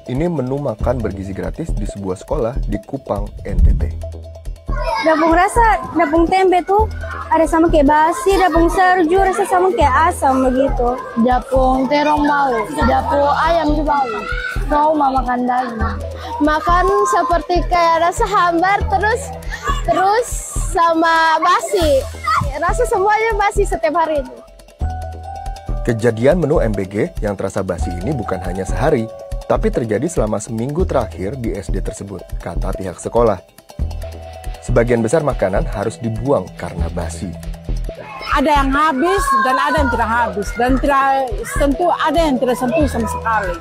Ini menu makan bergizi gratis di sebuah sekolah di Kupang, NTT. Dapung rasa, dapung tempe tuh ada sama kayak basi, dapung serju rasa sama kayak asam begitu. Dapung terong bau, dapung ayam juga bau. Trauma makan daging. Makan seperti kayak rasa hambar terus sama basi. Rasa semuanya basi setiap hari itu. Kejadian menu MBG yang terasa basi ini bukan hanya sehari, tapi terjadi selama seminggu terakhir di SD tersebut, kata pihak sekolah. Sebagian besar makanan harus dibuang karena basi. Ada yang habis dan ada yang tidak habis, dan ada yang tidak sentuh sama sekali.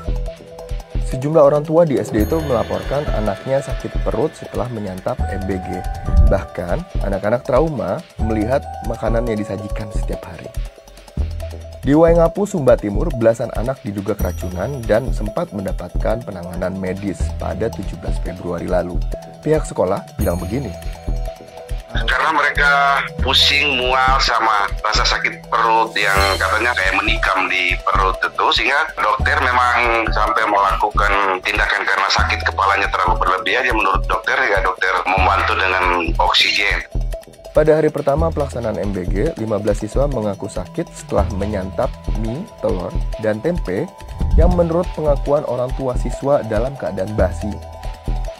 Sejumlah orang tua di SD itu melaporkan anaknya sakit perut setelah menyantap MBG. Bahkan, anak-anak trauma melihat makanan yang disajikan setiap hari. Di Waingapu, Sumba Timur, belasan anak diduga keracunan dan sempat mendapatkan penanganan medis pada 17 Februari lalu. Pihak sekolah bilang begini. Karena mereka pusing, mual, sama rasa sakit perut yang katanya kayak menikam di perut itu, sehingga dokter memang sampai melakukan tindakan karena sakit kepalanya terlalu berlebihan. Ya menurut dokter, ya dokter membantu dengan oksigen. Pada hari pertama pelaksanaan MBG, 15 siswa mengaku sakit setelah menyantap mie, telur, dan tempe yang menurut pengakuan orang tua siswa dalam keadaan basi.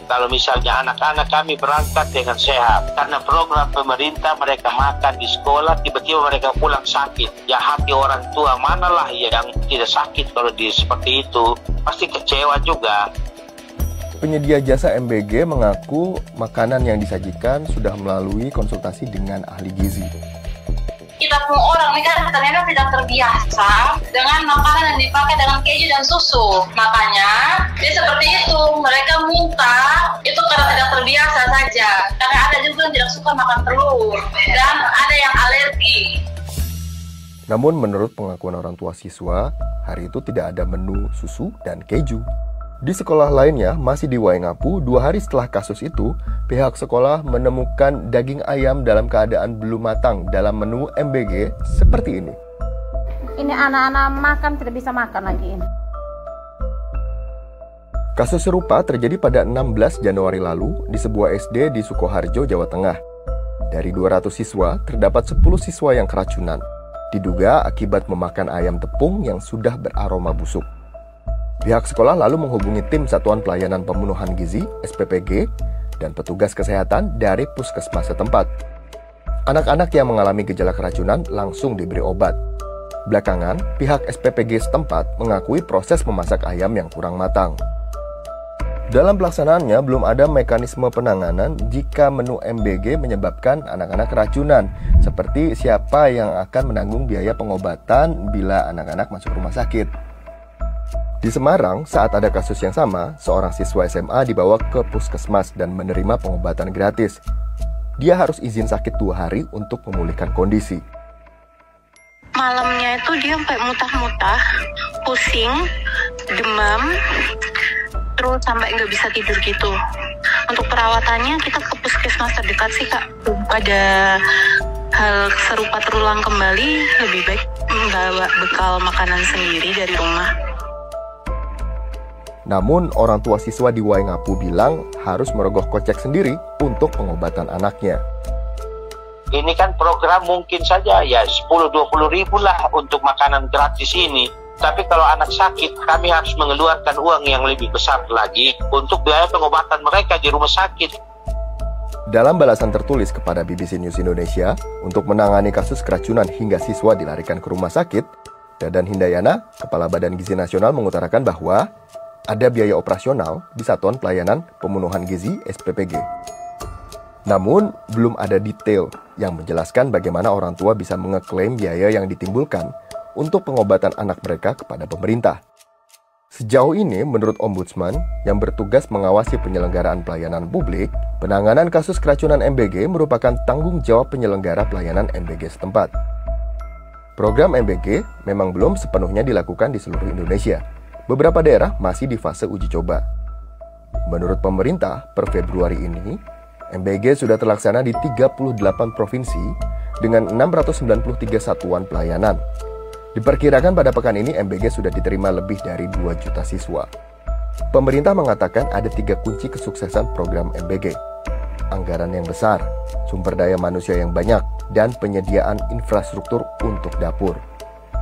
Kalau misalnya anak-anak kami berangkat dengan sehat, karena program pemerintah mereka makan di sekolah, tiba-tiba mereka pulang sakit. Ya hati orang tua manalah yang tidak sakit kalau seperti itu, pasti kecewa juga. Penyedia jasa MBG mengaku makanan yang disajikan sudah melalui konsultasi dengan ahli gizi. Kita pun orang ini kan ternyata tidak terbiasa dengan makanan yang dipakai dengan keju dan susu. Makanya dia seperti itu, mereka minta itu karena tidak terbiasa saja. Karena ada juga yang tidak suka makan telur dan ada yang alergi. Namun menurut pengakuan orang tua siswa, hari itu tidak ada menu susu dan keju. Di sekolah lainnya, masih di Waingapu, 2 hari setelah kasus itu, pihak sekolah menemukan daging ayam dalam keadaan belum matang dalam menu MBG seperti ini. Ini anak-anak makan tidak bisa makan lagi. Kasus serupa terjadi pada 16 Januari lalu di sebuah SD di Sukoharjo, Jawa Tengah. Dari 200 siswa, terdapat 10 siswa yang keracunan. Diduga akibat memakan ayam tepung yang sudah beraroma busuk. Pihak sekolah lalu menghubungi tim Satuan Pelayanan Pemenuhan Gizi (SPPG) dan petugas kesehatan dari puskesmas setempat. Anak-anak yang mengalami gejala keracunan langsung diberi obat. Belakangan, pihak SPPG setempat mengakui proses memasak ayam yang kurang matang. Dalam pelaksanaannya, belum ada mekanisme penanganan jika menu MBG menyebabkan anak-anak keracunan, seperti siapa yang akan menanggung biaya pengobatan bila anak-anak masuk rumah sakit. Di Semarang, saat ada kasus yang sama, seorang siswa SMA dibawa ke puskesmas dan menerima pengobatan gratis. Dia harus izin sakit 2 hari untuk memulihkan kondisi. Malamnya itu dia sampai muntah-muntah, pusing, demam, terus sampai nggak bisa tidur gitu. Untuk perawatannya kita ke puskesmas terdekat sih Kak. Pada hal serupa terulang kembali, lebih baik membawa bekal makanan sendiri dari rumah. Namun, orang tua siswa di Waingapu bilang harus merogoh kocek sendiri untuk pengobatan anaknya. Ini kan program mungkin saja ya 10-20 ribu lah untuk makanan gratis ini. Tapi kalau anak sakit, kami harus mengeluarkan uang yang lebih besar lagi untuk biaya pengobatan mereka di rumah sakit. Dalam balasan tertulis kepada BBC News Indonesia, untuk menangani kasus keracunan hingga siswa dilarikan ke rumah sakit, Dadan Hindayana, Kepala Badan Gizi Nasional mengutarakan bahwa ada biaya operasional di Satuan Pelayanan Pemenuhan Gizi (SPPG). Namun, belum ada detail yang menjelaskan bagaimana orang tua bisa mengeklaim biaya yang ditimbulkan untuk pengobatan anak mereka kepada pemerintah. Sejauh ini, menurut Ombudsman yang bertugas mengawasi penyelenggaraan pelayanan publik, penanganan kasus keracunan MBG merupakan tanggung jawab penyelenggara pelayanan MBG setempat. Program MBG memang belum sepenuhnya dilakukan di seluruh Indonesia. Beberapa daerah masih di fase uji coba. Menurut pemerintah, per Februari ini, MBG sudah terlaksana di 38 provinsi dengan 693 satuan pelayanan. Diperkirakan pada pekan ini MBG sudah diterima lebih dari 2 juta siswa. Pemerintah mengatakan ada 3 kunci kesuksesan program MBG. Anggaran yang besar, sumber daya manusia yang banyak, dan penyediaan infrastruktur untuk dapur.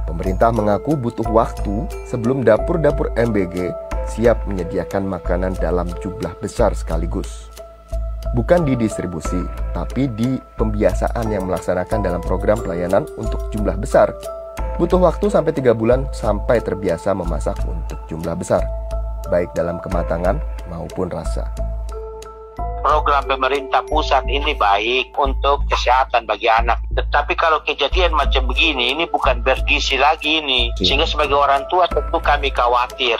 Pemerintah mengaku butuh waktu sebelum dapur-dapur MBG siap menyediakan makanan dalam jumlah besar sekaligus. Bukan di distribusi, tapi di pembiasaan yang melaksanakan dalam program pelayanan untuk jumlah besar. Butuh waktu sampai 3 bulan sampai terbiasa memasak untuk jumlah besar, baik dalam kematangan maupun rasa. Program pemerintah pusat ini baik untuk kesehatan bagi anak. Tetapi kalau kejadian macam begini, ini bukan bergizi lagi ini. Sehingga sebagai orang tua tentu kami khawatir.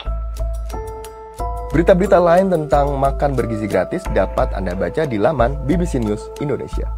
Berita-berita lain tentang makan bergizi gratis dapat Anda baca di laman BBC News Indonesia.